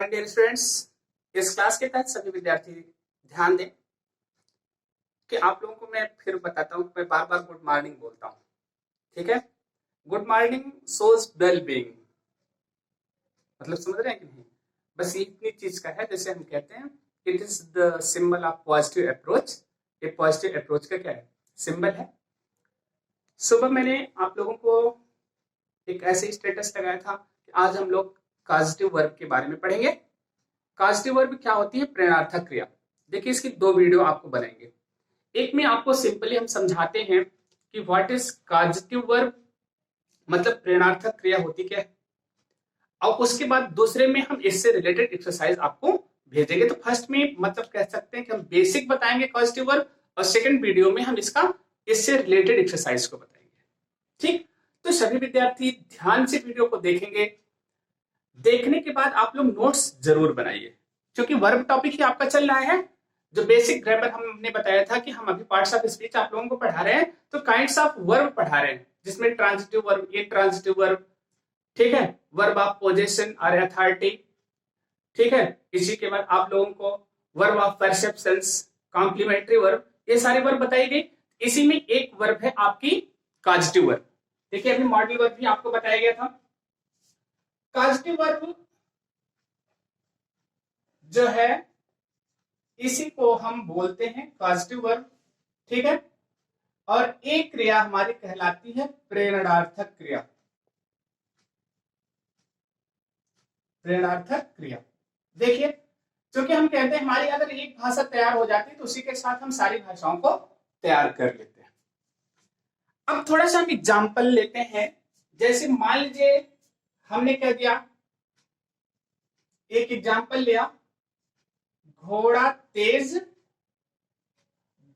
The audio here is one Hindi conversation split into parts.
डियर स्टूडेंट्स, इस क्लास के तहत सभी विद्यार्थी ध्यान दें कि आप लोगों को मैं फिर बताता हूं, मैं बार बार गुड मॉर्निंग बोलता हूं। ठीक है, good morning shows well being, मतलब समझ रहे हैं कि नहीं? बस ये इतनी चीज का है, जैसे हम कहते हैं it is the symbol of positive approach. ये पॉजिटिव अप्रोच का क्या है? सिंबल है। सुबह मैंने आप लोगों को एक ऐसे स्टेटस लगाया था कि आज हम लोग पॉजिटिव वर्ब के बारे में पढ़ेंगे। पॉजिटिव वर्ब क्या होती है? प्रेरणार्थक क्रिया। देखिए, इसकी दो वीडियो आपको बनाएंगे। एक में आपको सिंपली हम समझाते हैं कि व्हाट इज पॉजिटिव वर्ब, मतलब प्रेरणार्थक क्रिया होती क्या है, और उसके बाद दूसरे में हम इससे रिलेटेड एक्सरसाइज आपको भेजेंगे। तो फर्स्ट में मतलब कह सकते हैं कि हम बेसिक बताएंगे पॉजिटिव वर्ब, और सेकंड वीडियो में हम इससे रिलेटेड एक्सरसाइज को बताएंगे। ठीक, तो सभी विद्यार्थी ध्यान से वीडियो को देखेंगे। देखने के बाद आप लोग नोट्स जरूर बनाइए, क्योंकि वर्ब टॉपिक ही आपका चल रहा है। जो बेसिक ग्रामर हमने बताया था कि हम अभी पार्ट्स ऑफ स्पीच आप लोगों को पढ़ा रहे हैं, तो काइंड्स ऑफ वर्ब पढ़ा रहे हैं, जिसमें ट्रांजिटिव वर्ब, इंट्रांजिटिव वर्ब, ठीक है, वर्ब ऑफ पोजेशन और अथॉरिटी, ठीक है। इसी के बाद आप लोगों को verb of perceptions, complementary verb, ये सारे वर्ब बताई गई। इसी में एक वर्ब है आपकी कॉजेटिव वर्ब। देखिए, अभी मॉडल वर्ब भी आपको बताया गया था। कॉजेटिव वर्ब जो है इसी को हम बोलते हैं पॉजिटिव वर्ब, ठीक है। और एक क्रिया हमारी कहलाती है प्रेरणार्थक क्रिया। प्रेरणार्थक क्रिया, देखिए, क्योंकि हम कहते हैं हमारी अगर एक भाषा तैयार हो जाती है तो उसी के साथ हम सारी भाषाओं को तैयार कर लेते हैं। अब थोड़ा सा हम एग्जाम्पल लेते हैं। जैसे मान लीजिए हमने कह दिया, एक एग्जाम्पल लिया, घोड़ा तेज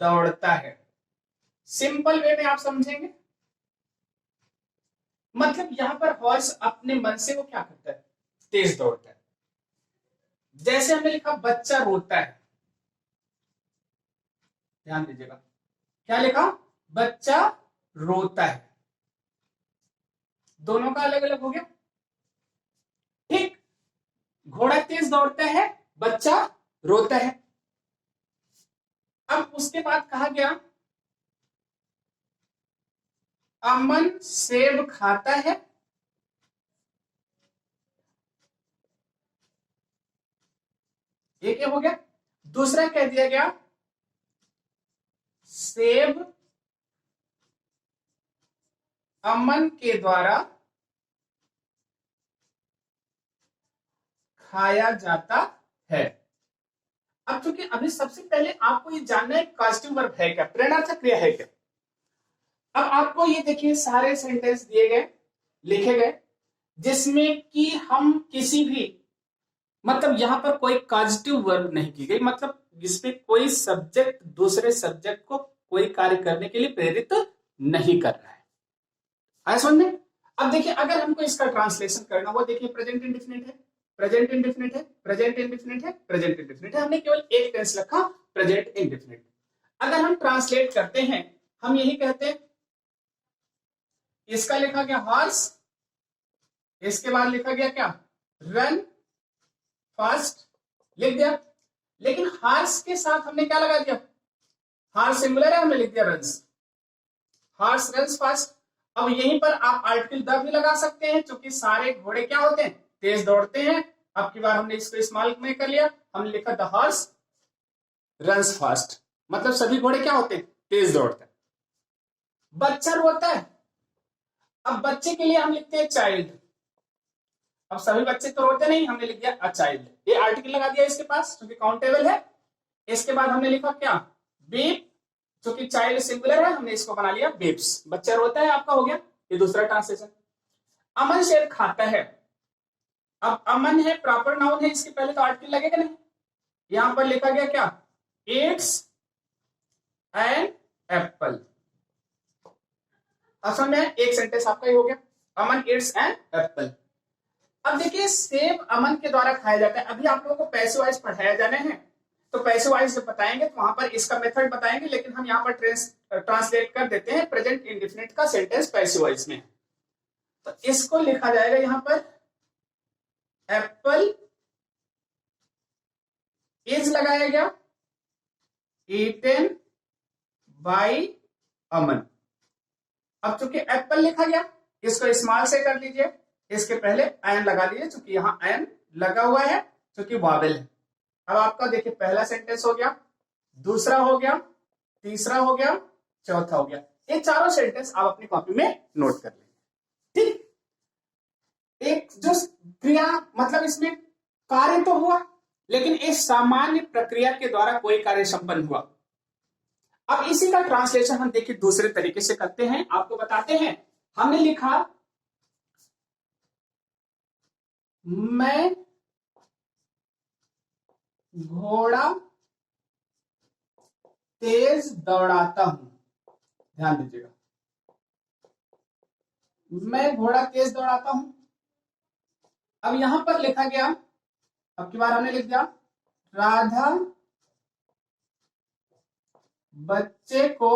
दौड़ता है। सिंपल वे में आप समझेंगे, मतलब यहां पर हॉर्स अपने मन से वो क्या करता है? तेज दौड़ता है। जैसे हमने लिखा बच्चा रोता है, ध्यान दीजिएगा, क्या लिखा? बच्चा रोता है। दोनों का अलग अलग हो गया। ठीक, घोड़ा तेज दौड़ता है, बच्चा रोता है। अब उसके बाद कहा गया अमन सेब खाता है। ये क्या हो गया? दूसरा कह दिया गया सेब अमन के द्वारा खाया जाता है। अब चूंकि अभी सबसे पहले आपको ये जानना है पॉजिटिव वर्ब है क्या, प्रेरणार्थक क्रिया है क्या। अब आपको ये देखिए, सारे सेंटेंस दिए गए, लिखे गए, जिसमें कि हम किसी भी, मतलब यहां पर कोई पॉजिटिव वर्ब नहीं की गई, मतलब जिसमें कोई सब्जेक्ट दूसरे सब्जेक्ट को कोई कार्य करने के लिए प्रेरित नहीं कर रहा है। आया समझ में? अब देखिए, अगर हमको इसका ट्रांसलेशन करना, वो देखिए प्रेजेंट इंडेफिनिट है, प्रेजेंट इंडेफिनिट है, प्रेजेंट इंडेफिनिट है, प्रेजेंट इंडेफिनिट है। हमने केवल एक टेंस रखा, प्रेजेंट इंडेफिनिट। अगर हम ट्रांसलेट करते हैं, हम यही कहते हैं, इसका लिखा गया हॉर्स, इसके बाद लिखा गया क्या? रन फास्ट, लिख दिया। लेकिन हॉर्स के साथ हमने क्या लगा दिया? हॉर्स सिंगुलर है, हमने लिख दिया रन्स, हॉर्स रन्स फास्ट। अब यहीं पर आप आर्टिकल द भी लगा सकते हैं, क्योंकि सारे घोड़े क्या होते हैं? तेज दौड़ते हैं। अब की बार हमने इसको इस्तेमाल में कर लिया, हमने लिखा द हॉर्स रन्स फास्ट, मतलब सभी घोड़े क्या होते हैं? तेज दौड़ते हैं। बच्चा रोता है, अब बच्चे के लिए हम लिखते हैं चाइल्ड। अब सभी बच्चे तो रोते नहीं, हमने लिख दिया अ चाइल्ड। ये आर्टिकल लगा दिया इसके पास, क्योंकि काउंटेबल है। इसके बाद हमने लिखा क्या? बीप, क्योंकि चाइल्ड सिंगुलर है, हमने इसको बना लिया बेब्स। बच्चा रोता है आपका हो गया, ये दूसरा ट्रांसलेशन। अमन सेब खाता है। अब अमन है, प्रॉपर नाउन है, इसके पहले तो आर्टिकल लगेगा नहीं। यहां पर लिखा गया क्या? It's an apple. असल में एक सेंटेंस आपका ही हो गया, अमन इट्स एन एप्पल। अब देखिए, सेब अमन के द्वारा खाया जाता है। अभी आप लोगों को पैसे वाइज पढ़ाया जाने हैं, तो पैसे वाइज जब बताएंगे तो वहां पर इसका मेथड बताएंगे, लेकिन हम यहाँ पर ट्रांसलेट कर देते हैं प्रेजेंट इंडेफिनिट का सेंटेंस पैसे वाइज में। तो इसको लिखा जाएगा यहां पर एप्पल इज लगाया गया, ईटेन बाई अमन। अब चूंकि एप्पल लिखा गया, इसको स्मॉल से कर लीजिए, इसके पहले एन लगा लीजिए, चूंकि यहां एन लगा हुआ है, चूंकि वावेल है। अब आपका देखिए पहला सेंटेंस हो गया, दूसरा हो गया, तीसरा हो गया, चौथा हो गया। ये चारों सेंटेंस आप अपनी कॉपी में नोट कर लेंगे। ठीक, एक जो क्रिया मतलब इसमें कार्य तो हुआ, लेकिन इस सामान्य प्रक्रिया के द्वारा कोई कार्य संपन्न हुआ। अब इसी का ट्रांसलेशन हम देखिए दूसरे तरीके से करते हैं, आपको बताते हैं। हमने लिखा मैं घोड़ा तेज दौड़ाता हूं। ध्यान दीजिएगा, मैं घोड़ा तेज दौड़ाता हूं। अब यहां पर लिखा गया, अब की बार हमने लिख दिया राधा बच्चे को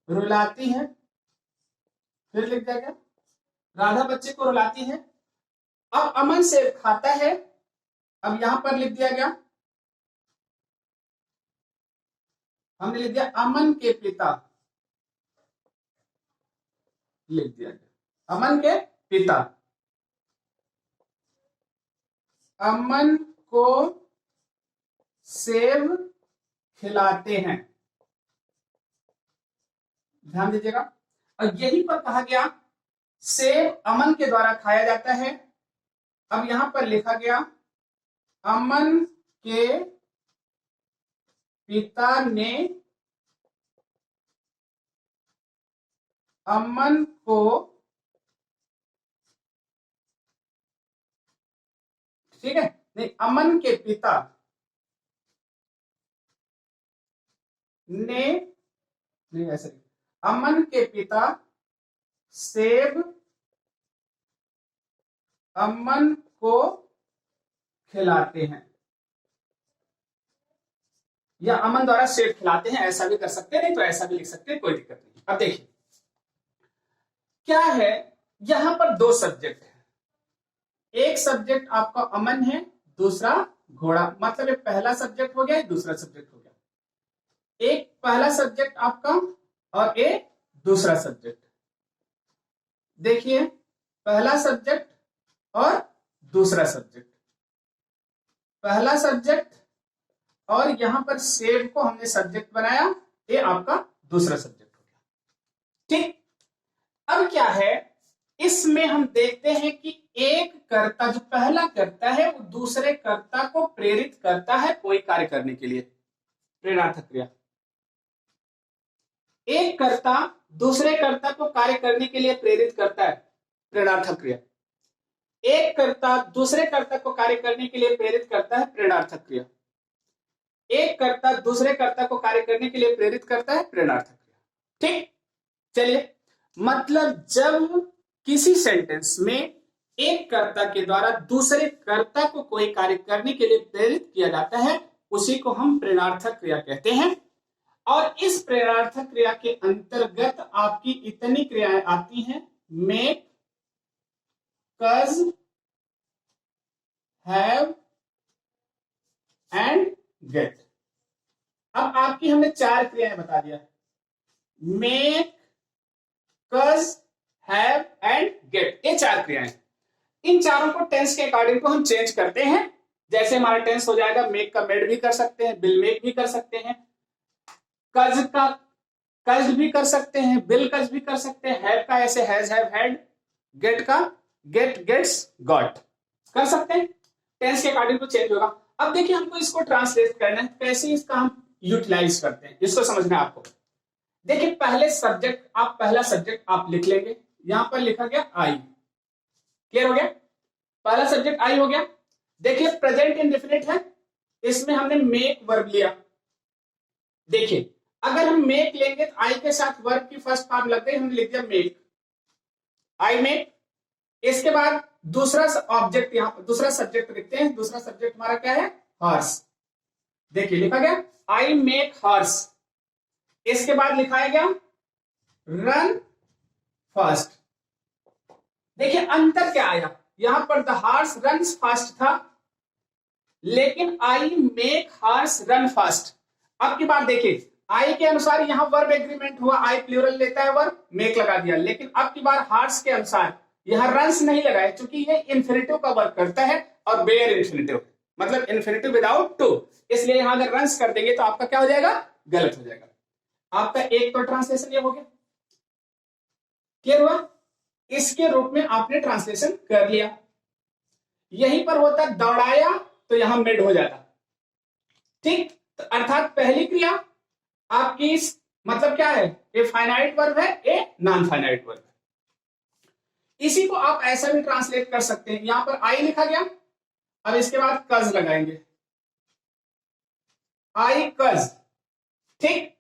रुलाती है। फिर लिख दिया गया राधा बच्चे को रुलाती है। अब अमन सेब खाता है। अब यहां पर लिख दिया गया, हमने लिख दिया अमन के पिता, लिख दिया गया अमन के पिता अमन को सेब खिलाते हैं। ध्यान दीजिएगा, और यहीं पर कहा गया सेब अमन के द्वारा खाया जाता है। अब यहां पर लिखा गया अमन के पिता ने अमन को ठीक है, नहीं, अमन के पिता ने नहीं, ऐसे अमन के पिता सेब अमन को खिलाते हैं, या अमन द्वारा सेब खिलाते हैं, ऐसा भी कर सकते हैं, नहीं तो ऐसा भी लिख सकते हैं, कोई दिक्कत नहीं। अब देखिए क्या है, यहां पर दो सब्जेक्ट है, एक सब्जेक्ट आपका अमन है, दूसरा घोड़ा, मतलब ये पहला सब्जेक्ट हो गया, दूसरा सब्जेक्ट हो गया। एक पहला सब्जेक्ट आपका और एक दूसरा सब्जेक्ट। देखिए पहला सब्जेक्ट और दूसरा सब्जेक्ट, पहला सब्जेक्ट और यहां पर सेब को हमने सब्जेक्ट बनाया, ये आपका दूसरा सब्जेक्ट हो गया। ठीक, अब क्या है, इसमें हम देखते हैं कि एक कर्ता, जो पहला कर्ता है, वो दूसरे कर्ता को प्रेरित करता है कोई कार्य करने के लिए, प्रेरणार्थक क्रिया। एक कर्ता दूसरे कर्ता को कार्य करने के लिए प्रेरित करता है, प्रेरणार्थक क्रिया। एक कर्ता दूसरे कर्ता को कार्य करने के लिए प्रेरित करता है, प्रेरणार्थक क्रिया। एक कर्ता दूसरे कर्ता को कार्य करने के लिए प्रेरित करता है, प्रेरणार्थक क्रिया। ठीक, चलिए, मतलब जब किसी सेंटेंस में एक कर्ता के द्वारा दूसरे कर्ता को कोई कार्य करने के लिए प्रेरित किया जाता है, उसी को हम प्रेरणार्थक क्रिया कहते हैं। और इस प्रेरणार्थक क्रिया के अंतर्गत आपकी इतनी क्रियाएं आती हैं, मेक, कज, हैव एंड गेट। अब आपकी हमने चार क्रियाएं बता दिया, मेक, कज, हैव एंड गेट, ये चार क्रियाएं। इन चारों को टेंस के अकॉर्डिंग को हम चेंज करते हैं। जैसे हमारा टेंस हो जाएगा, मेक का मेड भी कर सकते हैं, बिल मेक भी कर सकते हैं, कज का कज भी कर सकते हैं, बिल कज भी कर सकते हैं, हैव का ऐसे हैज, हैव, हैड, गेट का गेट, गेट्स, गॉट कर सकते हैं। टेंस के अकॉर्डिंग को चेंज होगा। अब देखिए हमको इसको ट्रांसलेट करना है, कैसे इसका हम यूटिलाइज करते हैं, इसको समझना है आपको। देखिए पहले सब्जेक्ट, आप पहला सब्जेक्ट आप लिख लेंगे, यहां पर लिखा गया आई, क्लियर हो गया, पहला सब्जेक्ट आई हो गया। देखिए प्रेजेंट इंडेफिनिट है, इसमें हमने मेक वर्ब लिया। देखिए अगर हम मेक लेंगे तो आई के साथ वर्ब की फर्स्ट फॉर्म लग गई, हमने लिख दिया मेक, आई मेक। इसके बाद दूसरा ऑब्जेक्ट, यहां पर दूसरा सब्जेक्ट लिखते हैं, दूसरा सब्जेक्ट हमारा क्या है, हॉर्स। देखिए लिखा गया आई मेक हॉर्स। इसके बाद लिखाया गया रन फास्ट। देखिए अंतर क्या आया, यहां पर द हॉर्स रन्स फास्ट था, लेकिन I make hers run fast. अब की बात देखिए, आई के अनुसार यहां वर्ब एग्रीमेंट हुआ, आई प्लूरल लेता है वर्ब, मेक लगा दिया। लेकिन अब की बार हार्स के अनुसार यहां रन्स नहीं लगाए, क्योंकि ये इन्फिनिटिव का वर्क करता है और बेयर इन्फिनिटिव, मतलब इन्फिनिटिव विदाउट टू, इसलिए यहां अगर रन्स कर देंगे तो आपका क्या हो जाएगा, गलत हो जाएगा। आपका एक तो ट्रांसलेशन ये हो गया, क्लियर हुआ? इसके रूप में आपने ट्रांसलेशन कर लिया। यहीं पर होता दौड़ाया तो यहां मेड हो जाता, ठीक। तो अर्थात पहली क्रिया आपकी मतलब क्या है, ए फाइनाइट वर्ब है, ए नॉन फाइनाइट वर्ब है। इसी को आप ऐसा भी ट्रांसलेट कर सकते हैं, यहां पर आई लिखा गया, अब इसके बाद कज लगाएंगे, आई कज, ठीक।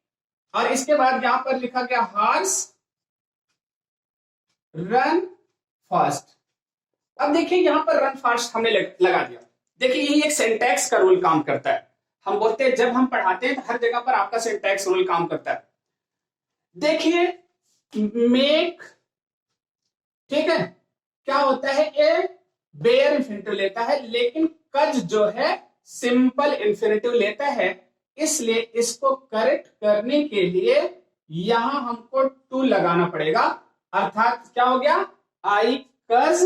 और इसके बाद यहां पर लिखा गया हार्स रन फास्ट। अब देखिए यहां पर रन फास्ट हमने लगा दिया। देखिए यही एक सिंटैक्स का रूल काम करता है। हम बोलते हैं, जब हम पढ़ाते हैं तो हर जगह पर आपका सिंटैक्स रूल काम करता है। देखिए मेक, ठीक है, क्या होता है, ए बेयर इंफिनिटिव लेता है, लेकिन कज जो है सिंपल इंफिनिटिव लेता है। इसलिए इसको करेक्ट करने के लिए यहां हमको टू लगाना पड़ेगा। अर्थात क्या हो गया, आई कज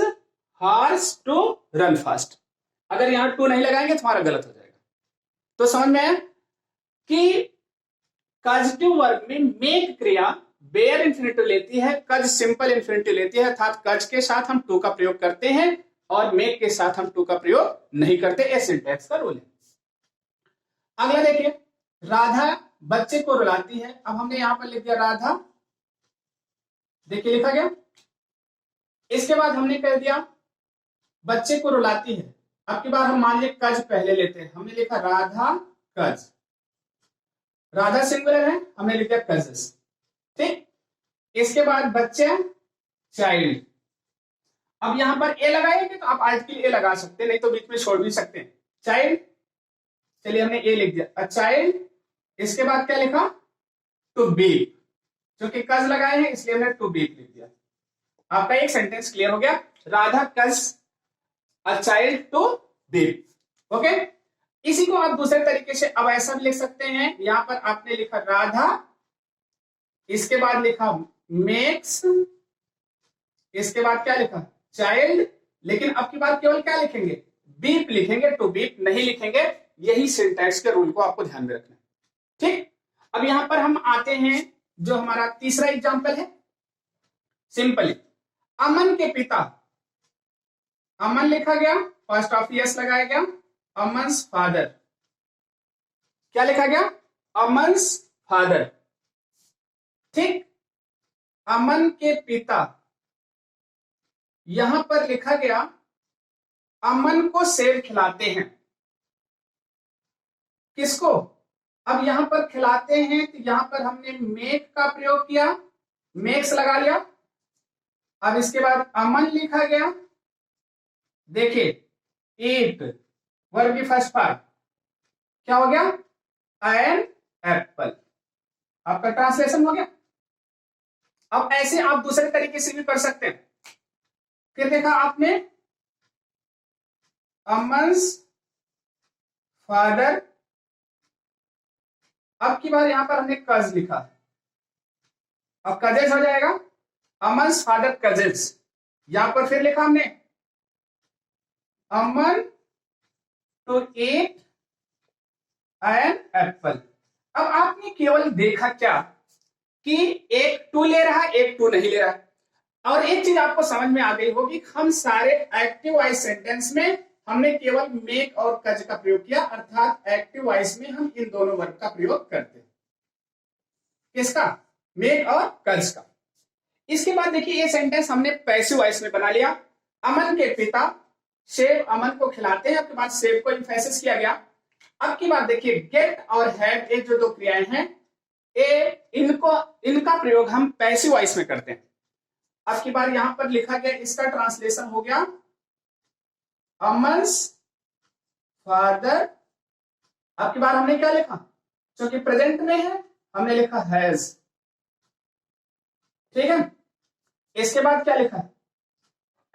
हार्स टू रन फास्ट। अगर यहां टू नहीं लगाएंगे तो हमारा गलत हो जाएगा। तो समझ में आया कि कॉजेटिव वर्ब में मेक क्रिया बेयर इंफिनिटिव लेती है, कज सिंपल इंफिनिटिव लेती है, अर्थात कज के साथ हम टू का प्रयोग करते हैं और मेक के साथ हम टू का प्रयोग नहीं करते। ये सिंटैक्स का रूल है। अगला देखिए, राधा बच्चे को रुलाती है। अब हमने यहां पर लिख दिया राधा, देखिए लिखा गया। इसके बाद हमने कह दिया बच्चे को रुलाती है। अब की बार हम मान लीजिए कज पहले लेते हैं, हमने लिखा राधा कज, राधा सिंगुलर है, हमने लिख दिया कजेस, ठीक। इसके बाद बच्चे चाइल्ड। अब यहां पर ए लगाएंगे तो आप आर्टिकल ए लगा सकते हैं, नहीं तो बीच में छोड़ भी सकते हैं। चाइल्ड, चलिए हमने ए लिख दिया, अ चाइल्ड। इसके बाद क्या लिखा, टू बीप, क्योंकि कज लगाए हैं इसलिए हमने टू बीप लिख दिया। आपका एक सेंटेंस क्लियर हो गया, Radha causes a child to weep. Okay, इसी को आप दूसरे तरीके से अब ऐसा भी लिख सकते हैं। यहां पर आपने लिखा राधा, इसके बाद लिखा मेक्स, इसके बाद क्या लिखा चाइल्ड, लेकिन अब की बात केवल क्या लिखेंगे, बीप लिखेंगे, टू बीप नहीं लिखेंगे। यही सिंटैक्स के रूल को आपको ध्यान में रखना, ठीक। अब यहां पर हम आते हैं, जो हमारा तीसरा एग्जांपल है, सिंपली अमन के पिता, अमन लिखा गया, फर्स्ट ऑफ यस लगाया गया, अमन्स फादर, क्या लिखा गया, अमन्स फादर, ठीक। अमन के पिता, यहां पर लिखा गया अमन को सेब खिलाते हैं। किसको, अब यहां पर खिलाते हैं तो यहां पर हमने मेक का प्रयोग किया, मेक्स लगा लिया। अब इसके बाद अमन लिखा गया, देखिए ईट वर्ब की फर्स्ट पार्ट, क्या हो गया, एन एप्पल। आपका ट्रांसलेशन हो गया। अब ऐसे आप दूसरे तरीके से भी कर सकते हैं। फिर देखा आपने अमन्स फादर, अब की बार यहां पर हमने कज लिखा, अब कजेस हो जाएगा, अमन्स फादर कजेस। यहां पर फिर लिखा हमने अमन टू ईट एन एप्पल। अब आपने केवल देखा क्या कि एक टू ले रहा है, एक टू नहीं ले रहा है। और एक चीज आपको समझ में आ गई होगी, हम सारे एक्टिव वॉइस सेंटेंस में हमने केवल मेक और कज का प्रयोग किया, अर्थात एक्टिव वॉइस में हम इन दोनों वर्ब का प्रयोग करते हैं। किसका, मेक और कज का। इसके बाद देखिए ये सेंटेंस हमने पैसिव वॉइस में बना लिया। अमन के पिता सेब अमन को खिलाते हैं, आपके बाद सेब को एम्फेसिस किया गया। अब की बात देखिए, गेट और हैव, ये जो दो क्रियाएं हैं, इनका प्रयोग हम पैसिव वॉइस में करते हैं। अब की बार यहां पर लिखा गया, इसका ट्रांसलेशन हो गया अमन्स फादर। अब की बार हमने क्या लिखा, क्योंकि प्रेजेंट में है हमने लिखा हैज, ठीक है। इसके बाद क्या लिखा,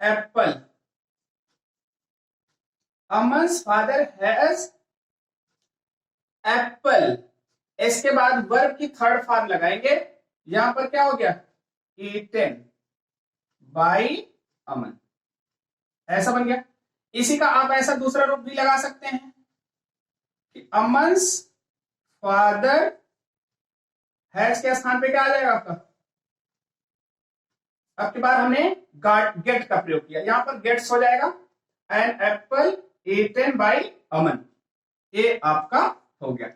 एप्पल। अमन्स फादर हैज एप्पल, इसके बाद वर्ब की थर्ड फॉर्म लगाएंगे, यहां पर क्या हो गया, ईटेन बाय अमन, ऐसा बन गया। इसी का आप ऐसा दूसरा रूप भी लगा सकते हैं कि अमन्स फादर हैज के स्थान पे क्या आ जाएगा आपका, अब की बार हमने गेट का प्रयोग किया, यहां पर गेट्स हो जाएगा, एन एप्पल ईटेन बाय अमन, ये आपका हो गया।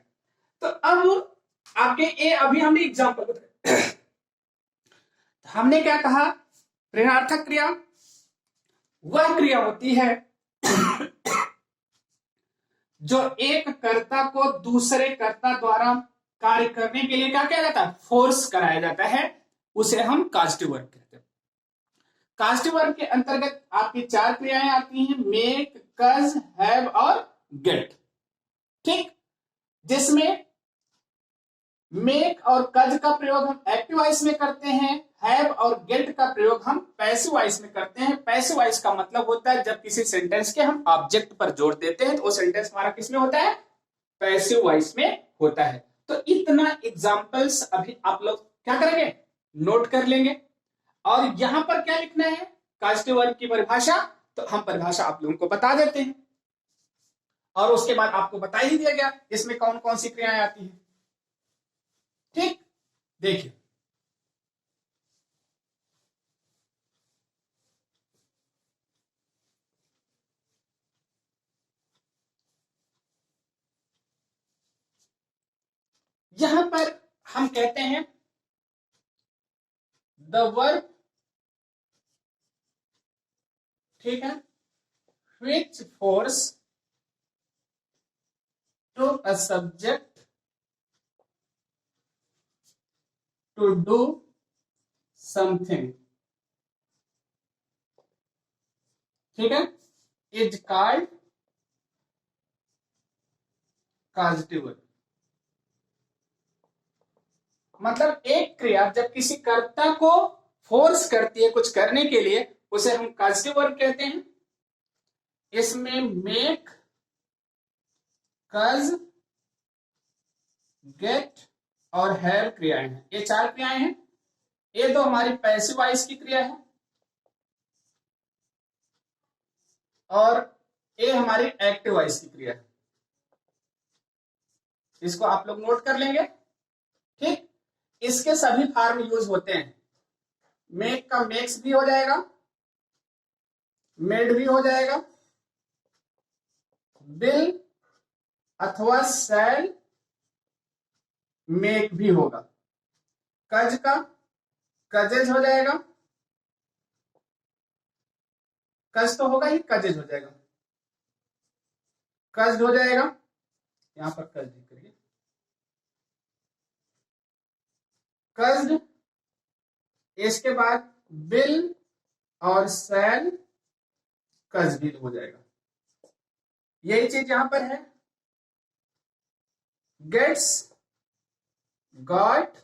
तो अब आपके ये अभी हमने एग्जांपल बताया, हमने क्या कहा, प्रेरणार्थक क्रिया वह क्रिया होती है जो एक कर्ता को दूसरे कर्ता द्वारा कार्य करने के लिए क्या किया जाता है, फोर्स कराया जाता है, उसे हम कास्टिव वर्ब कहते हैं। कास्टिव वर्ब के अंतर्गत आपकी चार क्रियाएं आती हैं, मेक, कज, हैव और गेट, ठीक, जिसमें मेक और कज का प्रयोग हम एक्टिव वॉइस में करते हैं, हैव और गेट का प्रयोग हम पैसिव वॉइस में करते हैं। पैसिव वॉइस का मतलब होता है जब किसी सेंटेंस के हम ऑब्जेक्ट पर जोर देते हैं तो वो सेंटेंस हमारा किसमें होता है, पैसिव वॉइस में होता है। तो इतना एग्जांपल्स अभी आप लोग क्या करेंगे, नोट कर लेंगे, और यहां पर क्या लिखना है, कास्टिव वर्ब की परिभाषा, तो हम परिभाषा आप लोगों को बता देते हैं, और उसके बाद आपको बता ही दिया गया इसमें कौन कौन सी क्रियाएं आती हैं, ठीक। देखिए यहां पर हम कहते हैं द वर्ब, ठीक है, which force to a subject to do something, ठीक है, is called causative verb। मतलब एक क्रिया जब किसी कर्ता को फोर्स करती है कुछ करने के लिए, उसे हम causative verb कहते हैं। इसमें मेक, कज, गेट और हैव क्रियाएं हैं, ये चार क्रियाएं हैं। ये दो हमारी पैसिव वॉइस की क्रिया है और ये हमारी एक्टिव वॉइस की क्रिया है, इसको आप लोग नोट कर लेंगे, ठीक। इसके सभी फॉर्म यूज होते हैं, मेक का मेक्स भी हो जाएगा, मेड भी हो जाएगा, विल अथवा शैल मेक भी होगा, कज का कजेज हो जाएगा, कज तो होगा ही, कजेज हो जाएगा, कज हो जाएगा, यहां पर कज करिए, कज्ड, इसके बाद बिल और सैल कज बिल हो जाएगा, यही चीज यहां पर है। गेट्स, गॉट,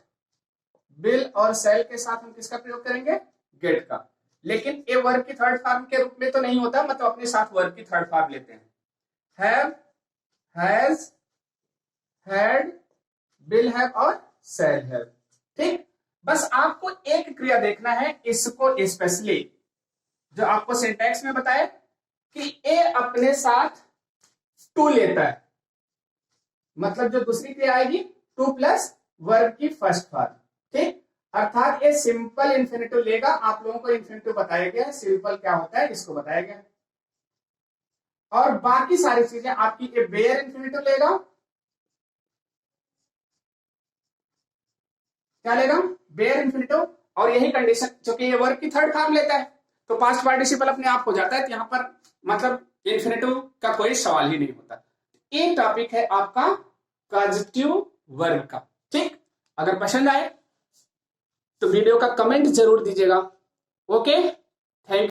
बिल और सेल के साथ हम किसका प्रयोग करेंगे, गेट का, लेकिन ये वर्ब की थर्ड फॉर्म के रूप में तो नहीं होता, मतलब अपने साथ वर्ब की थर्ड फॉर्म लेते हैं, have, has, had, bill have और सेल हैव, ठीक। बस आपको एक क्रिया देखना है, इसको स्पेशली जो आपको सिंटैक्स में बताया कि ए अपने साथ टू लेता है, मतलब जो दूसरी क्रिया आएगी टू प्लस वर्ब की फर्स्ट फॉर्म, ठीक, अर्थात ये सिंपल इंफिनिटिव लेगा। आप लोगों को इंफिनिटिव बताया गया है, सिंपल क्या होता है इसको बताया गया है, और बाकी सारी चीजें आपकी ये बेयर इंफिनिटिव लेगा, क्या लेगा, बेयर इंफिनिटिव, और यही कंडीशन चूंकि ये वर्ब की थर्ड फॉर्म लेता है तो पास्ट पार्टिसिपल अपने आप हो जाता है, तो यहां पर मतलब इंफिनिटिव का कोई सवाल ही नहीं होता। ये टॉपिक है आपका कॉजेक्टिव वर्ब का, ठीक। अगर पसंद आए तो वीडियो का कमेंट जरूर दीजिएगा, ओके।